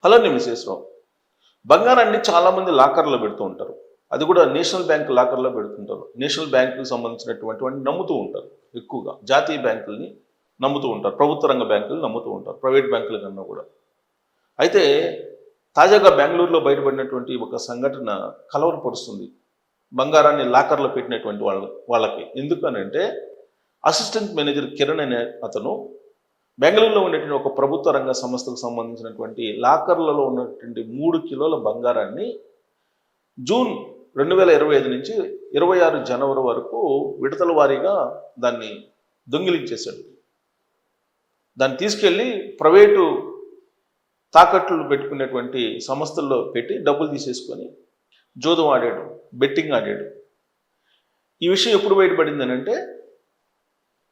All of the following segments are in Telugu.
హలో నిమిషేశ్వరం. బంగారాన్ని చాలామంది లాకర్లో పెడుతూ ఉంటారు. అది కూడా నేషనల్ బ్యాంక్ లాకర్లో పెడుతుంటారు. నేషనల్ బ్యాంకుకి సంబంధించినటువంటి నమ్ముతూ ఉంటారు ఎక్కువగా. జాతీయ బ్యాంకుల్ని నమ్ముతూ ఉంటారు. ప్రభుత్వ రంగ బ్యాంకులు నమ్ముతూ ఉంటారు. ప్రైవేట్ బ్యాంకుల కన్నా కూడా. అయితే తాజాగా బెంగళూరులో బయటపడినటువంటి ఒక సంఘటన కలవరపరుస్తుంది. బంగారాన్ని లాకర్లో పెట్టినటువంటి వాళ్ళకి. ఎందుకనంటే అసిస్టెంట్ మేనేజర్ కిరణ్ అనే అతను బెంగళూరులో ఉన్నటువంటి ఒక ప్రభుత్వ రంగ సంస్థకు సంబంధించినటువంటి లాకర్లలో ఉన్నటువంటి 3 కిలోల బంగారాన్ని జూన్ 2025 నుంచి 26 జనవరి వరకు విడతల వారీగా దాన్ని దొంగిలించేశాడు. దాన్ని తీసుకెళ్ళి ప్రైవేటు తాకట్లు పెట్టుకునేటువంటి సంస్థల్లో పెట్టి డబ్బులు తీసేసుకొని జోదం ఆడాడు, బెట్టింగ్ ఆడాడు. ఈ విషయం ఎప్పుడు బయటపడింది అంటే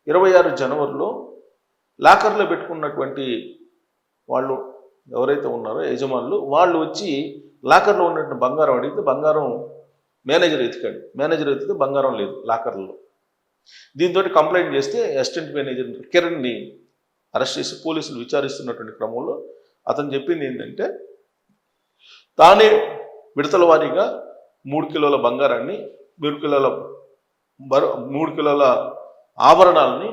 26 జనవరిలో లాకర్లో పెట్టుకున్నటువంటి వాళ్ళు ఎవరైతే ఉన్నారో యజమానులు వాళ్ళు వచ్చి లాకర్లో ఉన్నటువంటి బంగారం అడిగితే బంగారం మేనేజర్ ఎత్తితే బంగారం లేదు లాకర్లో. దీంతో కంప్లైంట్ చేస్తే అసిస్టెంట్ మేనేజర్ కిరణ్ని అరెస్ట్ చేసి పోలీసులు విచారిస్తున్నటువంటి క్రమంలో అతను చెప్పింది ఏంటంటే తానే విడతల వారీగా 3 కిలోల బంగారాన్ని 3 కిలోల ఆభరణాలని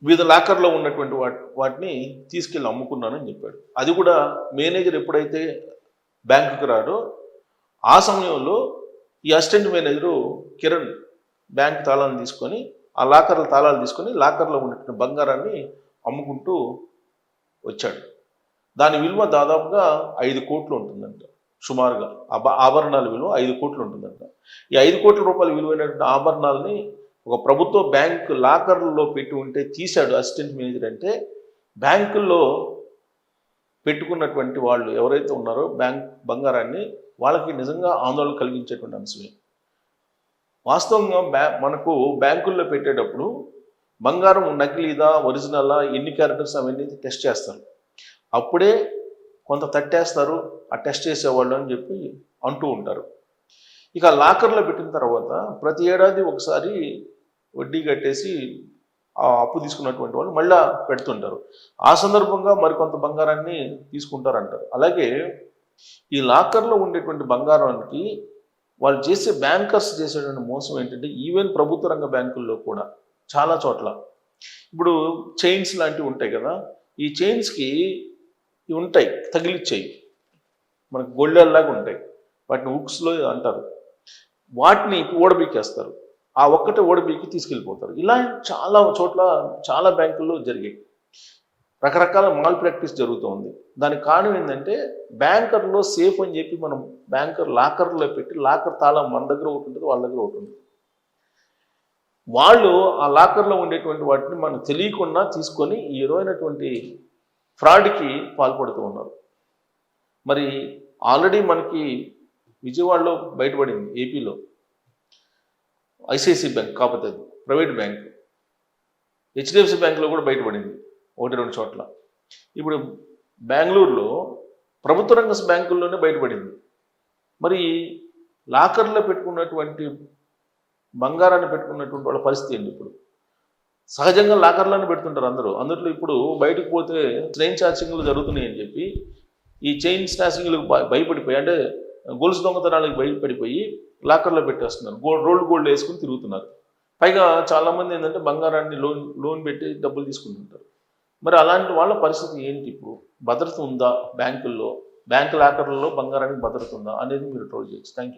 వివిధ లాకర్లో ఉన్నటువంటి వాటిని తీసుకెళ్ళి అమ్ముకున్నానని చెప్పాడు. అది కూడా మేనేజర్ ఎప్పుడైతే బ్యాంకుకి రాడో ఆ సమయంలో ఈ అసిస్టెంట్ మేనేజరు కిరణ్ బ్యాంక్ తాళాలను తీసుకొని ఆ లాకర్ల తాళాలు తీసుకొని లాకర్లో ఉన్నటువంటి బంగారాన్ని అమ్ముకుంటూ వచ్చాడు. దాని విలువ దాదాపుగా 5 కోట్లు ఉంటుందంట. సుమారుగా ఆభరణాల విలువ 5 కోట్లు ఉంటుందంట. ఈ 5 కోట్ల రూపాయల విలువైనటువంటి ఆభరణాలని ఒక ప్రభుత్వ బ్యాంకు లాకర్లలో పెట్టి ఉంటే తీశాడు అసిస్టెంట్ మేనేజర్. అంటే బ్యాంకుల్లో పెట్టుకున్నటువంటి వాళ్ళు ఎవరైతే ఉన్నారో బ్యాంక్ బంగారాన్ని వాళ్ళకి నిజంగా ఆందోళన కలిగించేటువంటి అంశమే. వాస్తవంగా మనకు బ్యాంకుల్లో పెట్టేటప్పుడు బంగారం నకిలీదా ఒరిజినలా ఎన్ని క్యారెక్టర్స్ అవన్నీ టెస్ట్ చేస్తారు. అప్పుడే కొంత తట్టేస్తారు ఆ టెస్ట్ చేసేవాళ్ళు అని చెప్పి అంటూ ఉంటారు. ఇక లాకర్లో పెట్టిన తర్వాత ప్రతి ఏడాది ఒకసారి వడ్డీ కట్టేసి ఆ అప్పు తీసుకున్నటువంటి వాళ్ళు మళ్ళా పెడుతుంటారు. ఆ సందర్భంగా మరికొంత బంగారాన్ని తీసుకుంటారంటారు. అలాగే ఈ లాకర్లో ఉండేటువంటి బంగారానికి వాళ్ళు బ్యాంకర్స్ చేసేటువంటి మోసం ఏంటంటే ఈవెన్ ప్రభుత్వ రంగ బ్యాంకుల్లో కూడా చాలా చోట్ల ఇప్పుడు చైన్స్ లాంటివి ఉంటాయి కదా, ఈ చైన్స్కి ఇవి ఉంటాయి తగిలిచ్చాయి, మనకు గొళ్ళెల్లాగా ఉంటాయి, వాటిని హుక్స్లో అంటారు. వాటిని ఓడబీకేస్తారు. ఆ ఒక్కటే ఓడబీకి తీసుకెళ్ళిపోతారు. ఇలా చాలా చోట్ల చాలా బ్యాంకుల్లో జరిగాయి. రకరకాల మాల్ ప్రాక్టీస్ జరుగుతుంది. దానికి కారణం ఏంటంటే బ్యాంకర్లో సేఫ్ అని చెప్పి మనం బ్యాంకర్ లాకర్లో పెట్టి లాకర్ తాళం మన దగ్గర ఒకటి ఉంటుంది, వాళ్ళ దగ్గర ఒకటి ఉంటుంది. వాళ్ళు ఆ లాకర్లో ఉండేటువంటి వాటిని మనకు తెలియకుండా తీసుకొని ఈ విధమైనటువంటి ఫ్రాడ్కి పాల్పడుతూ ఉన్నారు. మరి ఆల్రెడీ మనకి విజయవాడలో బయటపడింది, ఏపీలో ఐసిఐసిఐ బ్యాంక్, కాకపోతే అది ప్రైవేట్ బ్యాంక్. హెచ్డిఎఫ్సి బ్యాంకులో కూడా బయటపడింది 1-2 చోట్ల. ఇప్పుడు బెంగళూరులో ప్రభుత్వ రంగ బ్యాంకుల్లోనే బయటపడింది. మరి లాకర్లో పెట్టుకున్నటువంటి బంగారాన్ని పెట్టుకున్నటువంటి వాళ్ళ పరిస్థితి ఏంటి? ఇప్పుడు సహజంగా లాకర్లోనే పెడుతుంటారు అందరూ. అందులో ఇప్పుడు బయటకు పోతే ట్రైన్ ఛార్జింగ్లు జరుగుతున్నాయని చెప్పి ఈ చైన్ స్నాచింగ్లకు భయపడిపోయి, అంటే గొలుసు దొంగతనాలకు భయపడిపోయి లాకర్లో పెట్టేస్తున్నారు. రోల్డ్ గోల్డ్ వేసుకుని తిరుగుతున్నారు. పైగా చాలామంది ఏంటంటే బంగారాన్ని లోన్ పెట్టి డబ్బులు తీసుకుంటుంటారు. మరి అలాంటి వాళ్ళ పరిస్థితి ఏంటి? ఇప్పుడు భద్రత ఉందా బ్యాంకుల్లో? బ్యాంకు లాకర్లలో బంగారానికి భద్రత ఉందా అనేది మీరు ట్రోల్ చేయొచ్చు. Thank you.